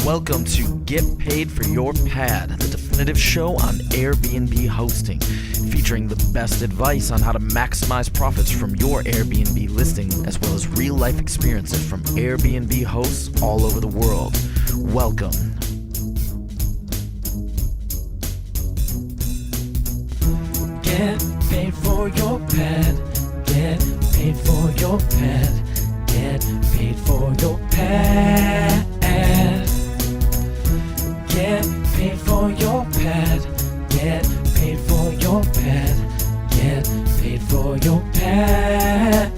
Welcome to Get Paid for Your Pad, the definitive show on Airbnb hosting, featuring the best advice on how to maximize profits from your Airbnb listing, as well as real-life experiences from Airbnb hosts all over the world. Welcome. Get paid for your pad. Get paid for your pad. Get paid for your pad. Get paid for your pad. Get paid for your pad. Get paid for your pad.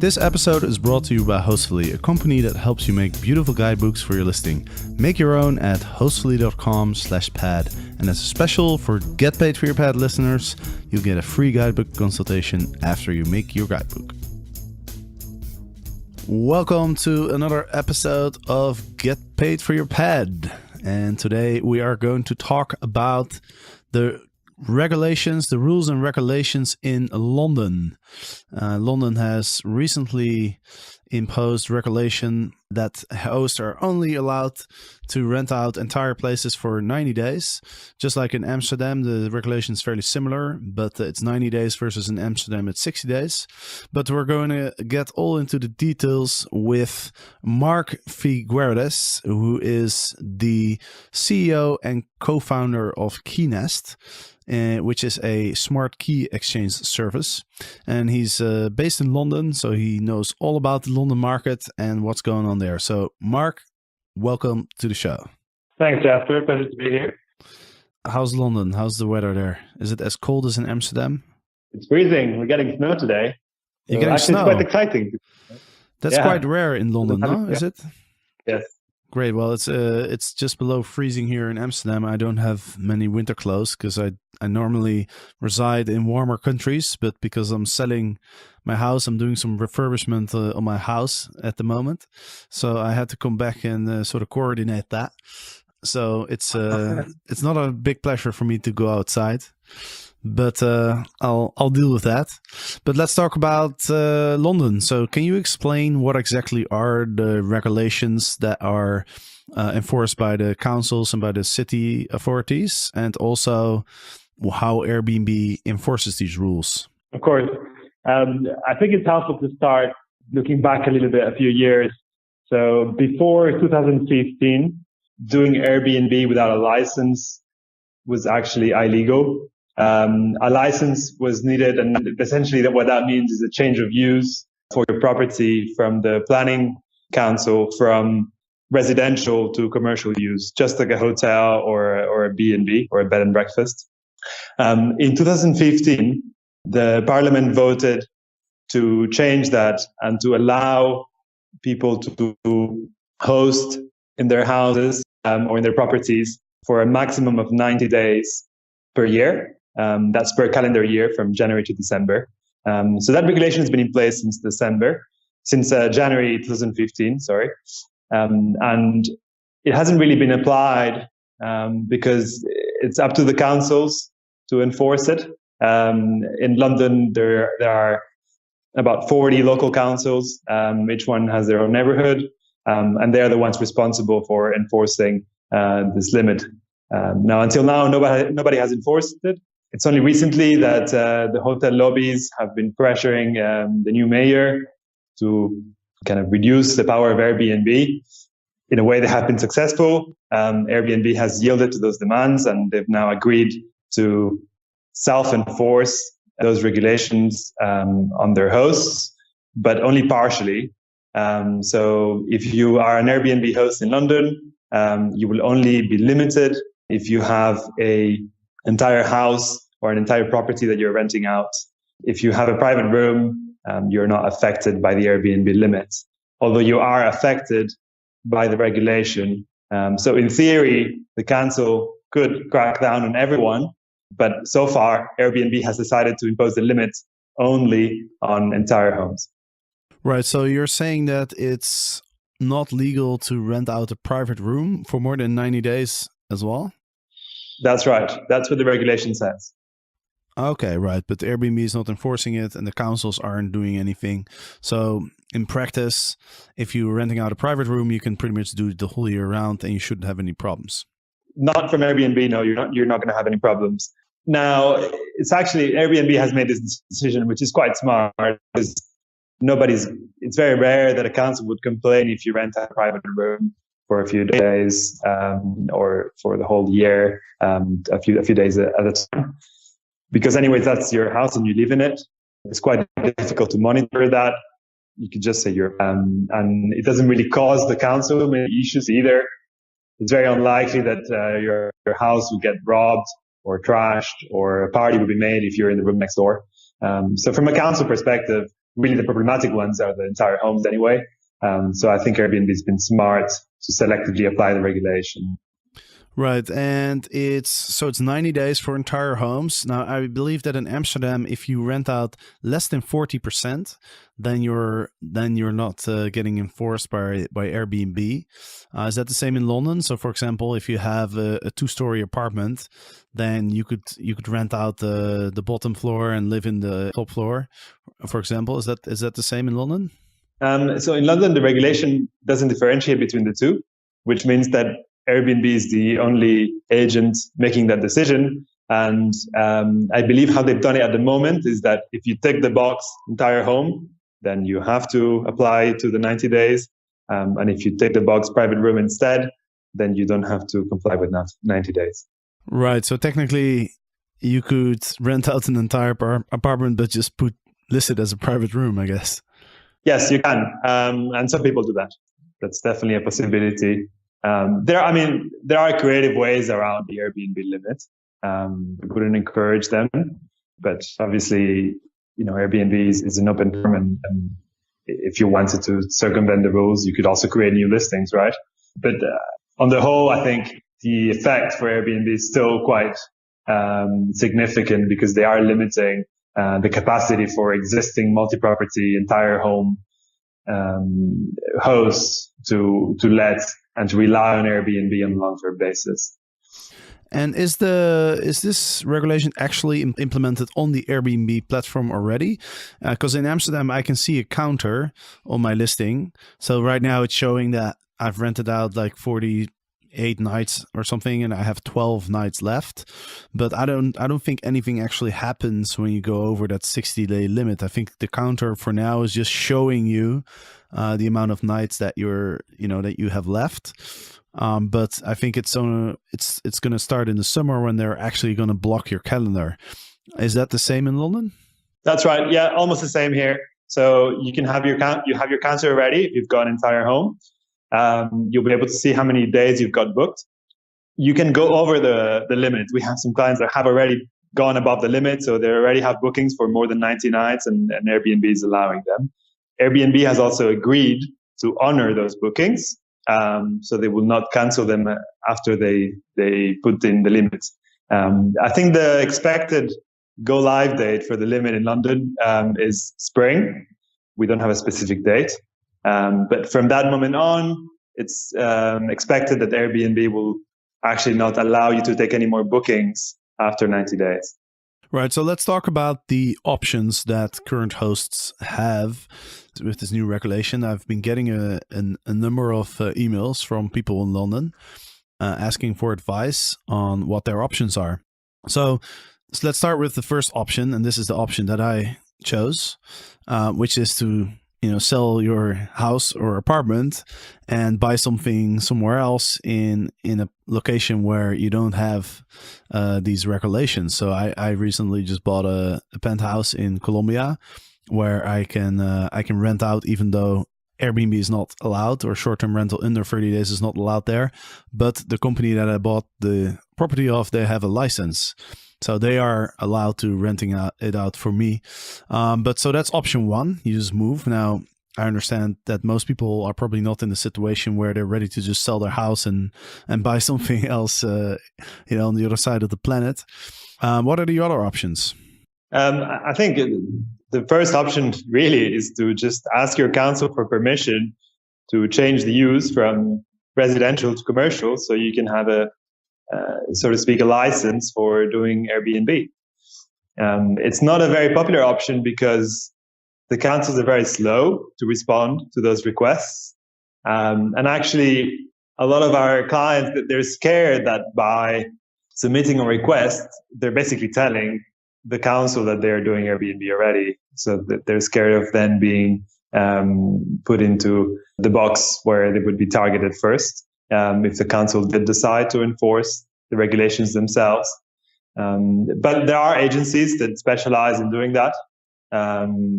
This episode is brought to you by Hostfully, a company that helps you make beautiful guidebooks for your listing. Make your own at hostfully.com/pad. And as a special for Get Paid for Your Pad listeners, you'll get a free guidebook consultation after you make your guidebook. Welcome to another episode of Get Paid for Your Pad. And today we are going to talk about the regulations, the rules and regulations in London. London has recently imposed regulation that hosts are only allowed to rent out entire places for 90 days. Just like in Amsterdam, the regulation is fairly similar, but it's 90 days versus in Amsterdam it's 60 days. But we're going to get all into the details with Marc Figueras, who is the CEO and co-founder of KeyNest, which is a smart key exchange service. And he's based in London, so he knows all about the London market and what's going on there. So, Marc, welcome to the show. Thanks, Jasper. Pleasure to be here. How's London? How's the weather there? Is it as cold as in Amsterdam? It's freezing. We're getting snow today. You're getting actually, snow? It's quite exciting. That's quite rare in London, no? Is it? Yes. Great. Well, it's just below freezing here in Amsterdam. I don't have many winter clothes because I normally reside in warmer countries, but because I'm selling my house, I'm doing some refurbishment on my house at the moment. So I had to come back and sort of coordinate that. So it's not a big pleasure for me to go outside, but I'll deal with that. But let's talk about London. So can you explain what exactly are the regulations that are enforced by the councils and by the city authorities, and also how Airbnb enforces these rules? Of course. I think it's helpful to start looking back a little bit, a few years. So before 2015, doing Airbnb without a license was actually illegal. A license was needed, and essentially what that means is a change of use for your property from the planning council from residential to commercial use, just like a hotel or a B&B or a bed and breakfast. In 2015, the parliament voted to change that and to allow people to host in their houses or in their properties for a maximum of 90 days per year. That's per calendar year from January to December. So that regulation has been in place since January 2015, and it hasn't really been applied because it's up to the councils to enforce it. In London, there are about 40 local councils. Each one has their own neighborhood, and they're the ones responsible for enforcing this limit. Until now, nobody has enforced it. It's only recently that the hotel lobbies have been pressuring the new mayor to kind of reduce the power of Airbnb. In a way, they have been successful. Airbnb has yielded to those demands, and they've now agreed to self-enforce those regulations on their hosts, but only partially. So if you are an Airbnb host in London, you will only be limited if you have an entire house or an entire property that you're renting out. If you have a private room, you're not affected by the Airbnb limits, although you are affected by the regulation. So in theory, the council could crack down on everyone, but so far, Airbnb has decided to impose the limit only on entire homes. Right. So you're saying that it's not legal to rent out a private room for more than 90 days as well? That's right. That's what the regulation says. Okay, right. But Airbnb is not enforcing it and the councils aren't doing anything. So in practice, if you're renting out a private room, you can pretty much do it the whole year round and you shouldn't have any problems. Not from Airbnb. No, you're not going to have any problems. Now, it's actually Airbnb has made this decision, which is quite smart, because it's very rare that a council would complain if you rent a private room for a few days, or for the whole year, a few days at a time. Because anyways, that's your house and you live in it. It's quite difficult to monitor that. You could just say and it doesn't really cause the council many issues either. It's very unlikely that your house would get robbed or trashed, or a party would be made if you're in the room next door. So from a council perspective, really the problematic ones are the entire homes anyway. So I think Airbnb has been smart to selectively apply the regulation. Right, and it's 90 days for entire homes. Now, I believe that in Amsterdam, if you rent out less than 40%, then you're not getting enforced by Airbnb. Is that the same in London? So, for example, if you have a 2-story apartment, then you could rent out the bottom floor and live in the top floor, for example. Is that the same in London? So in London, the regulation doesn't differentiate between the two, which means that Airbnb is the only agent making that decision. And I believe how they've done it at the moment is that if you tick the box entire home, then you have to apply to the 90 days. And if you tick the box private room instead, then you don't have to comply with 90 days. Right. So technically, you could rent out an entire apartment, but just list it as a private room, I guess. Yes, you can. And some people do that. That's definitely a possibility. There are creative ways around the Airbnb limit. We wouldn't encourage them, but obviously, Airbnb is an open firm, and if you wanted to circumvent the rules, you could also create new listings, right? But on the whole, I think the effect for Airbnb is still quite significant, because they are limiting the capacity for existing multi-property entire home hosts to let and to rely on Airbnb on a long-term basis. And is this regulation actually implemented on the Airbnb platform already? Because in Amsterdam, I can see a counter on my listing. So right now it's showing that I've rented out like 48 nights or something, and I have 12 nights left. But I don't think anything actually happens when you go over that 60-day limit. I think the counter for now is just showing you the amount of nights that that you have left. But I think it's going to start in the summer when they're actually going to block your calendar. Is that the same in London? That's right. Yeah, almost the same here. So you can have your counter ready if you've got an entire home. You'll be able to see how many days you've got booked. You can go over the limit. We have some clients that have already gone above the limit, so they already have bookings for more than 90 nights, and Airbnb is allowing them. Airbnb has also agreed to honor those bookings, so they will not cancel them after they put in the limit. I think the expected go live date for the limit in London is spring. We don't have a specific date. But from that moment on, it's expected that Airbnb will actually not allow you to take any more bookings after 90 days. Right. So let's talk about the options that current hosts have with this new regulation. I've been getting a number of emails from people in London asking for advice on what their options are. So let's start with the first option. And this is the option that I chose, which is to sell your house or apartment and buy something somewhere else in a location where you don't have these regulations. So I recently just bought a penthouse in Colombia where I can rent out, even though Airbnb is not allowed, or short-term rental under 30 days is not allowed there. But the company that I bought the property of, they have a license. So they are allowed to renting it out for me. But so that's option one. You just move. Now, I understand that most people are probably not in the situation where they're ready to just sell their house and buy something else, on the other side of the planet. What are the other options? I think the first option really is to just ask your council for permission to change the use from residential to commercial, so you can have so to speak, a license for doing Airbnb. It's not a very popular option because the councils are very slow to respond to those requests. And actually, a lot of our clients, they're scared that by submitting a request, they're basically telling the council that they're doing Airbnb already. So that they're scared of then being put into the box where they would be targeted first if the council did decide to enforce the regulations themselves. But there are agencies that specialize in doing that.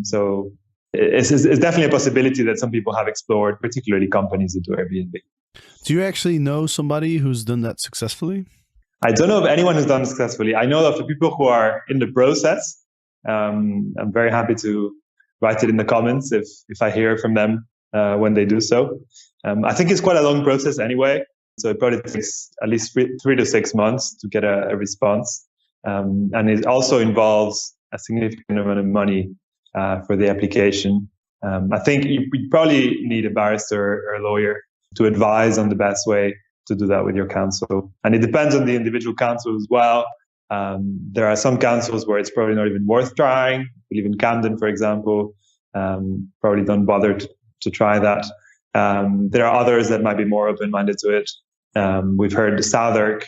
So it's definitely a possibility that some people have explored, particularly companies that do Airbnb. Do you actually know somebody who's done that successfully? I don't know of anyone who's done it successfully. I know of the people who are in the process. I'm very happy to write it in the comments if I hear from them when they do so. I think it's quite a long process anyway. So it probably takes at least 3 to 6 months to get a response. And it also involves a significant amount of money for the application. I think you probably need a barrister or a lawyer to advise on the best way to do that with your council. And it depends on the individual council as well. There are some councils where it's probably not even worth trying. I believe in Camden, for example, probably don't bother to try that. There are others that might be more open-minded to it. We've heard Southwark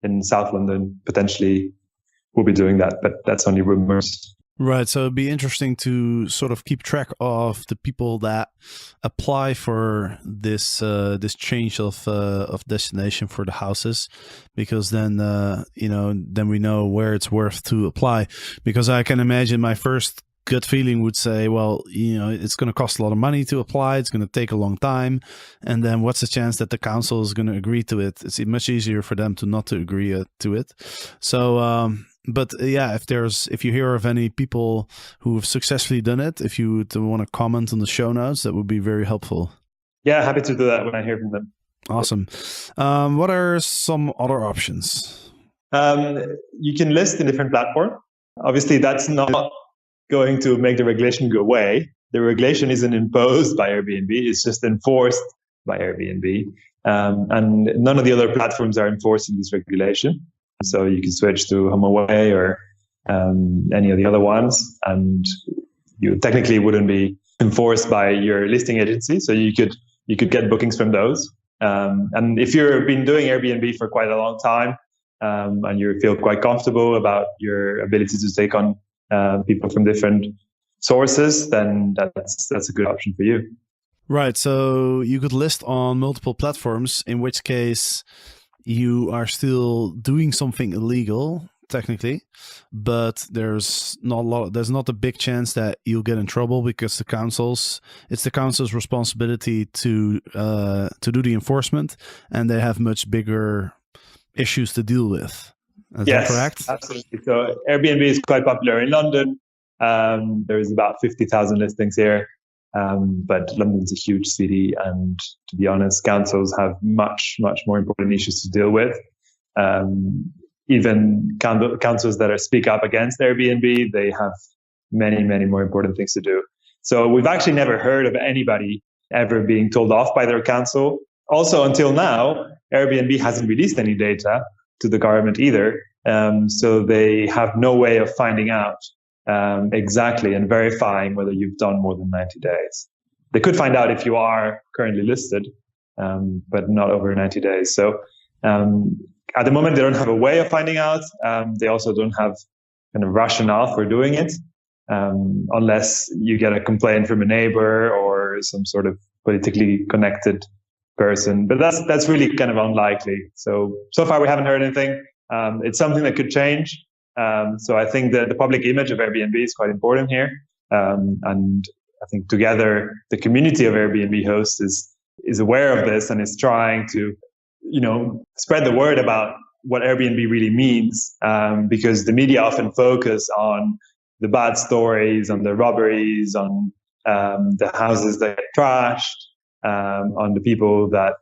in South London potentially will be doing that, but that's only rumors. Right. So it'd be interesting to sort of keep track of the people that apply for this this change of destination for the houses, because then then we know where it's worth to apply. Because I can imagine my first gut feeling would say, well, it's going to cost a lot of money to apply. It's going to take a long time. And then what's the chance that the council is going to agree to it? It's much easier for them to not to agree to it. So, but yeah, if you hear of any people who have successfully done it, if you would want to comment on the show notes, that would be very helpful. Yeah, happy to do that when I hear from them. Awesome. What are some other options? You can list in different platforms. Obviously, that's not going to make the regulation go away. The regulation isn't imposed by Airbnb. It's just enforced by Airbnb. And none of the other platforms are enforcing this regulation. So you can switch to HomeAway or any of the other ones, and you technically wouldn't be enforced by your listing agency. So you could get bookings from those. And if you've been doing Airbnb for quite a long time and you feel quite comfortable about your ability to take on people from different sources, then that's a good option for you. Right. So you could list on multiple platforms, in which case you are still doing something illegal technically, but there's not a big chance that you'll get in trouble, because it's the council's responsibility to do the enforcement, and they have much bigger issues to deal with. Is that correct? Absolutely. So Airbnb is quite popular in London. There's about 50,000 listings here. But London's a huge city, and to be honest, councils have much, much more important issues to deal with. Even councils that speak up against Airbnb, they have many, many more important things to do. So we've actually never heard of anybody ever being told off by their council. Also, until now, Airbnb hasn't released any data to the government either. So they have no way of finding out exactly and verifying whether you've done more than 90 days. They could find out if you are currently listed, but not over 90 days. So at the moment, they don't have a way of finding out. They also don't have kind of rationale for doing it, unless you get a complaint from a neighbor or some sort of politically connected person. But that's really kind of unlikely. So far we haven't heard anything. It's something that could change. So I think that the public image of Airbnb is quite important here. And I think together the community of Airbnb hosts is aware of this and is trying to, spread the word about what Airbnb really means. Because the media often focus on the bad stories, on the robberies, on the houses that get trashed, on the people that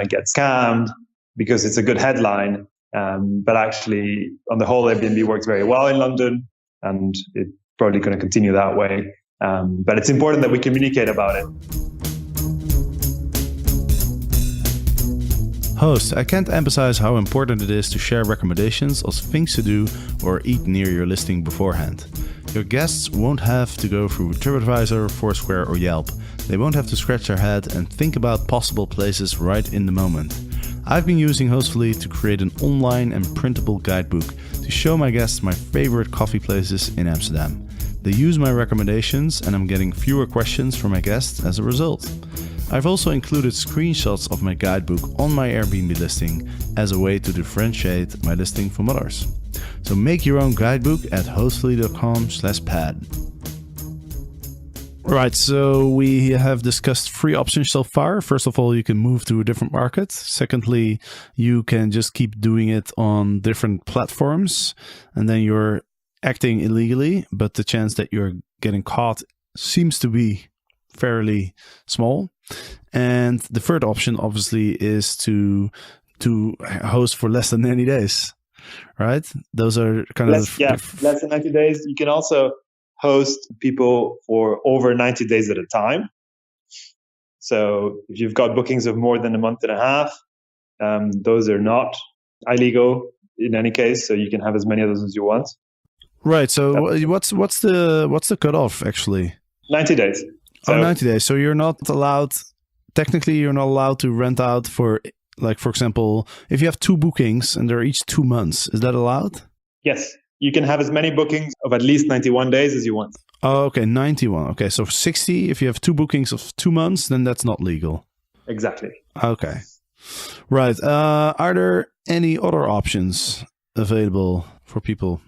get scammed, because it's a good headline. But actually, on the whole, Airbnb works very well in London, and it's probably going to continue that way. But it's important that we communicate about it. Host, I can't emphasize how important it is to share recommendations of things to do or eat near your listing beforehand. Your guests won't have to go through TripAdvisor, Foursquare or Yelp. They won't have to scratch their head and think about possible places right in the moment. I've been using Hostfully to create an online and printable guidebook to show my guests my favorite coffee places in Amsterdam. They use my recommendations and I'm getting fewer questions from my guests as a result. I've also included screenshots of my guidebook on my Airbnb listing as a way to differentiate my listing from others. So make your own guidebook at hostfully.com/pad. Right, so we have discussed 3 options so far. First of all, you can move to a different market. Secondly, you can just keep doing it on different platforms and then you're acting illegally, but the chance that you're getting caught seems to be fairly small. And the third option obviously is to host for less than 90 days, right? Those are kind of less than 90 days. You can also host people for over 90 days at a time. So if you've got bookings of more than a month and a half, those are not illegal in any case. So you can have as many of those as you want. Right. So what's the cutoff actually? 90 days. So, 90 days. So you're not allowed, technically you're not allowed to rent out for, like, for example, if you have 2 bookings and they're each 2 months, is that allowed? Yes. You can have as many bookings of at least 91 days as you want. Oh, okay. 91. Okay. So 60, if you have 2 bookings of 2 months, then that's not legal. Exactly. Okay. Right. Are there any other options available for people?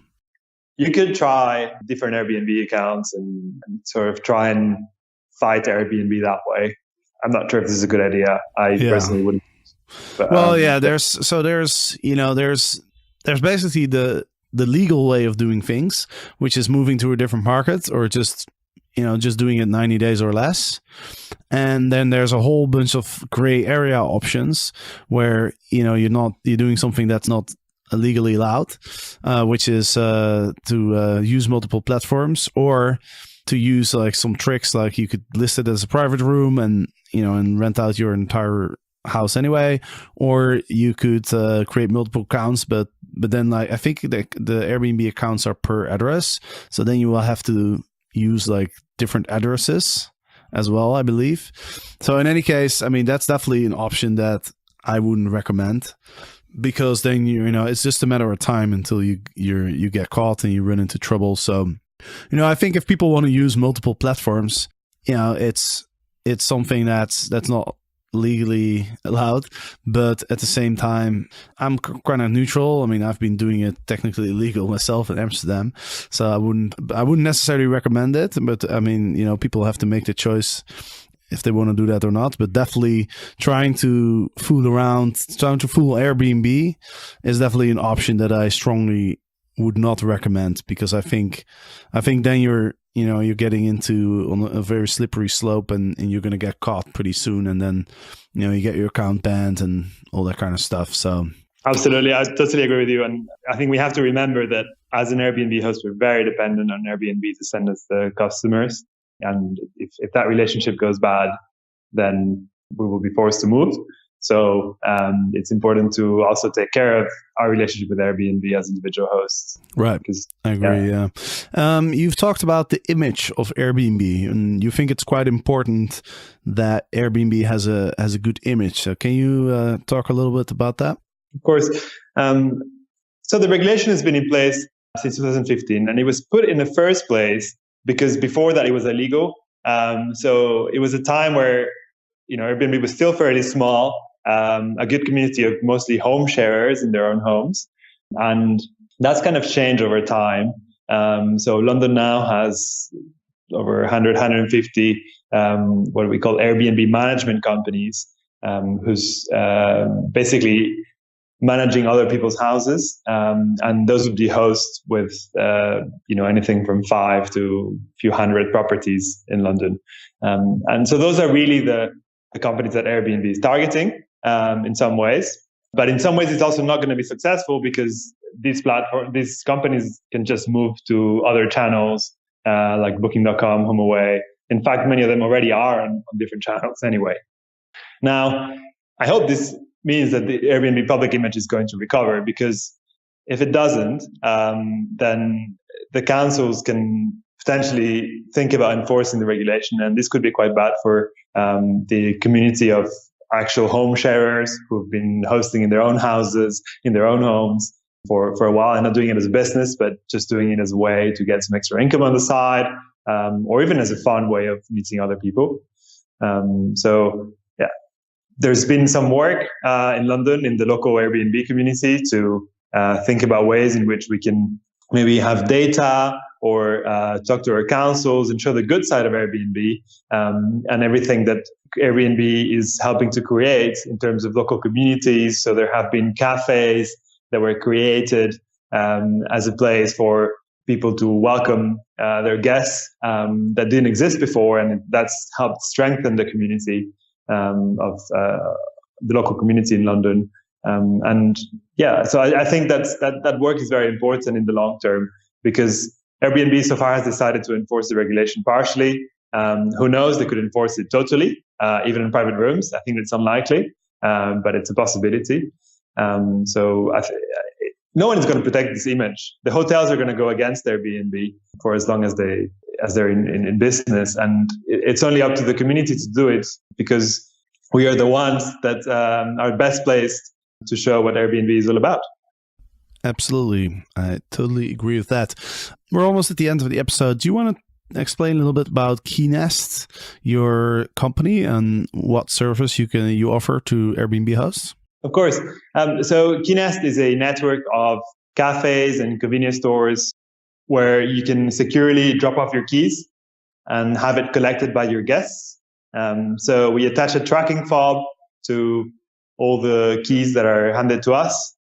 You could try different Airbnb accounts and sort of try and fight Airbnb that way. I'm not sure if this is a good idea. I personally wouldn't. But, well, there's basically the legal way of doing things, which is moving to a different market or just doing it 90 days or less. And then there's a whole bunch of gray area options where, you're doing something that's not legally allowed, which is to use multiple platforms or to use like some tricks, like you could list it as a private room and rent out your entire house anyway, or you could create multiple accounts, but then, like, I think the Airbnb accounts are per address, so then you will have to use like different addresses as well, I believe. So in any case, I mean, that's definitely an option that I wouldn't recommend, because then it's just a matter of time until you get caught and you run into trouble. So I think if people want to use multiple platforms, it's something that's not legally allowed, but at the same time, I'm kind of neutral. I mean, I've been doing it technically illegal myself in Amsterdam, so I wouldn't necessarily recommend it. But I mean, people have to make the choice if they want to do that or not. But definitely trying to fool Airbnb is definitely an option that I strongly would not recommend, because I think then you're getting into on a very slippery slope, and you're going to get caught pretty soon, and then you get your account banned and all that kind of stuff. So absolutely, I totally agree with you, and I think we have to remember that as an Airbnb host, we're very dependent on Airbnb to send us the customers, and if that relationship goes bad, then we will be forced to move. So it's important to also take care of our relationship with Airbnb as individual hosts. Right. I agree. Yeah. You've talked about the image of Airbnb, and you think it's quite important that Airbnb has a good image. So can you talk a little bit about that? Of course. So the regulation has been in place since 2015, and it was put in the first place because before that it was illegal. So it was a time where Airbnb was still fairly small. A good community of mostly home sharers in their own homes. And that's kind of changed over time. So London now has over 100, 150 what we call Airbnb management companies, who's basically managing other people's houses. And those would be hosts with anything from 5 to a few hundred properties in London. And so those are really the companies that Airbnb is targeting. In some ways, but in some ways it's also not going to be successful because these companies can just move to other channels like Booking.com, HomeAway. In fact, many of them already are on different channels anyway. Now, I hope this means that the Airbnb public image is going to recover, because if it doesn't, then the councils can potentially think about enforcing the regulation, and this could be quite bad for the community of actual home sharers who've been hosting in their own houses, in their own homes for a while, and not doing it as a business, but just doing it as a way to get some extra income on the side, or even as a fun way of meeting other people. So yeah, there's been some work in London in the local Airbnb community to think about ways in which we can maybe have data or talk to our councils and show the good side of Airbnb, and everything that Airbnb is helping to create in terms of local communities. So there have been cafes that were created as a place for people to welcome their guests that didn't exist before, and that's helped strengthen the community of the local community in London. And yeah, so I think that work is very important in the long term, because Airbnb so far has decided to enforce the regulation partially. Who knows, they could enforce it totally, even in private rooms. I think it's unlikely, but it's a possibility. So no one is going to protect this image. The hotels are going to go against Airbnb for as long as they're in business, and it's only up to the community to do it, because we are the ones that are best placed to show what Airbnb is all about. Absolutely. I totally agree with that. We're almost at the end of the episode. Do you want to explain a little bit about KeyNest, your company, and what service you offer to Airbnb hosts? Of course. So KeyNest is a network of cafes and convenience stores where you can securely drop off your keys and have it collected by your guests. So we attach a tracking fob to all the keys that are handed to us.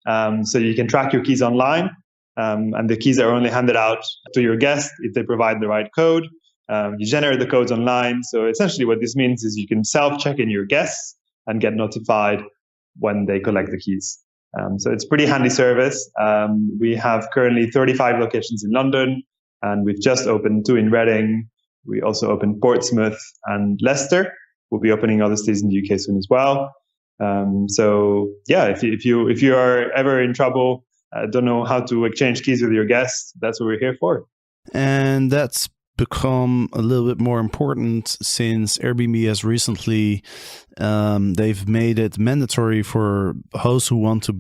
So you can track your keys online, and the keys are only handed out to your guests if they provide the right code. You generate the codes online. So essentially what this means is you can self-check in your guests and get notified when they collect the keys. So it's a pretty handy service. We have currently 35 locations in London, and we've just opened 2 in Reading. We also opened Portsmouth and Leicester. We'll be opening other cities in the UK soon as well. So yeah, if you are ever in trouble, don't know how to exchange keys with your guests, that's what we're here for. And that's become a little bit more important since Airbnb has recently they've made it mandatory for hosts who want to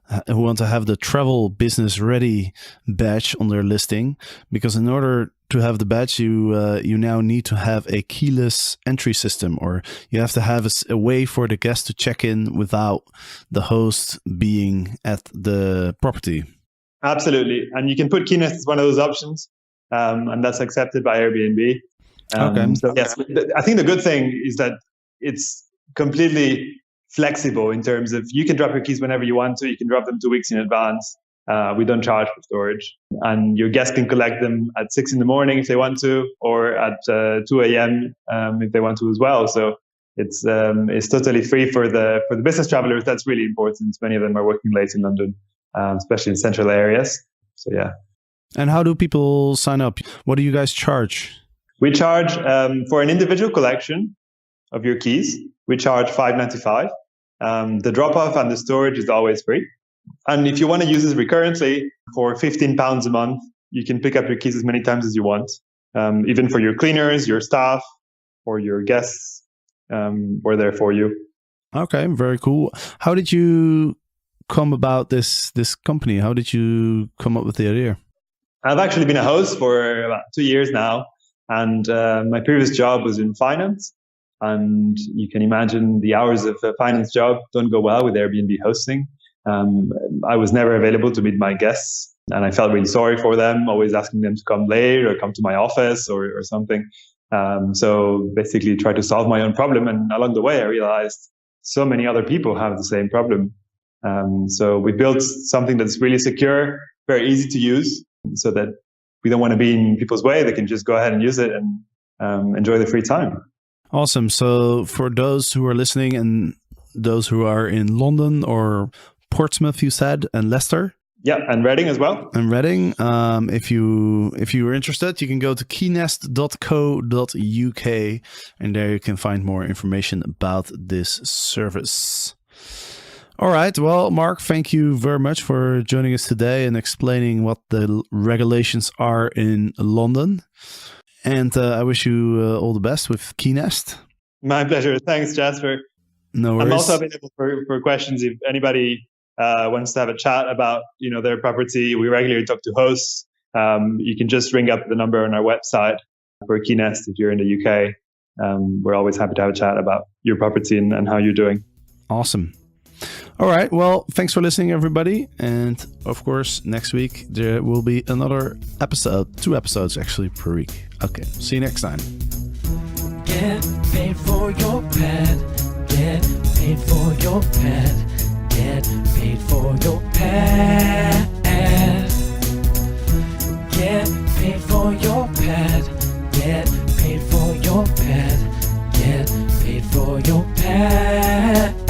have the travel business ready badge on their listing, because in order to have the badge you now need to have a keyless entry system, or you have to have a way for the guest to check in without the host being at the property. Absolutely, and you can put KeyNest as one of those options, and that's accepted by Airbnb. Okay. So yes, I think the good thing is that it's completely flexible in terms of you can drop your keys whenever you want to. You can drop them 2 weeks in advance. We don't charge for storage, and your guests can collect them at 6 a.m. if they want to, or at 2 a.m. If they want to as well. So it's totally free for the business travelers. That's really important. Many of them are working late in London, especially in central areas. So yeah. And how do people sign up? What do you guys charge? We charge for an individual collection of your keys. We charge $5.95. The drop-off and the storage is always free. And if you want to use this recurrently, for £15 a month, you can pick up your keys as many times as you want, even for your cleaners, your staff, or your guests. We're there for you. Okay, very cool. How did you come about this company? How did you come up with the idea? I've actually been a host for about 2 years now, and my previous job was in finance. And you can imagine the hours of a finance job don't go well with Airbnb hosting. I was never available to meet my guests, and I felt really sorry for them, always asking them to come late or come to my office or something. So basically try to solve my own problem. And along the way, I realized so many other people have the same problem. So we built something that's really secure, very easy to use, so that we don't want to be in people's way. They can just go ahead and use it and enjoy the free time. Awesome. So for those who are listening and those who are in London or Portsmouth, you said, and Leicester. Yeah, and Reading as well. And Reading. If you are interested, you can go to keynest.co.uk, and there you can find more information about this service. All right. Well, Marc, thank you very much for joining us today and explaining what the regulations are in London. And I wish you all the best with KeyNest. My pleasure. Thanks, Jasper. No worries. I'm also available for questions if anybody wants to have a chat about their property. We regularly talk to hosts. You can just ring up the number on our website for KeyNest if you're in the UK. We're always happy to have a chat about your property and how you're doing. Awesome. All right. Well, thanks for listening, everybody. And of course, next week there will be another episode, 2 episodes actually per week. Okay. See you next time. Get paid for your pad. Get paid for your pad. Get paid for your pad. Get paid for your pad. Get paid for your pad. Get paid for your pad.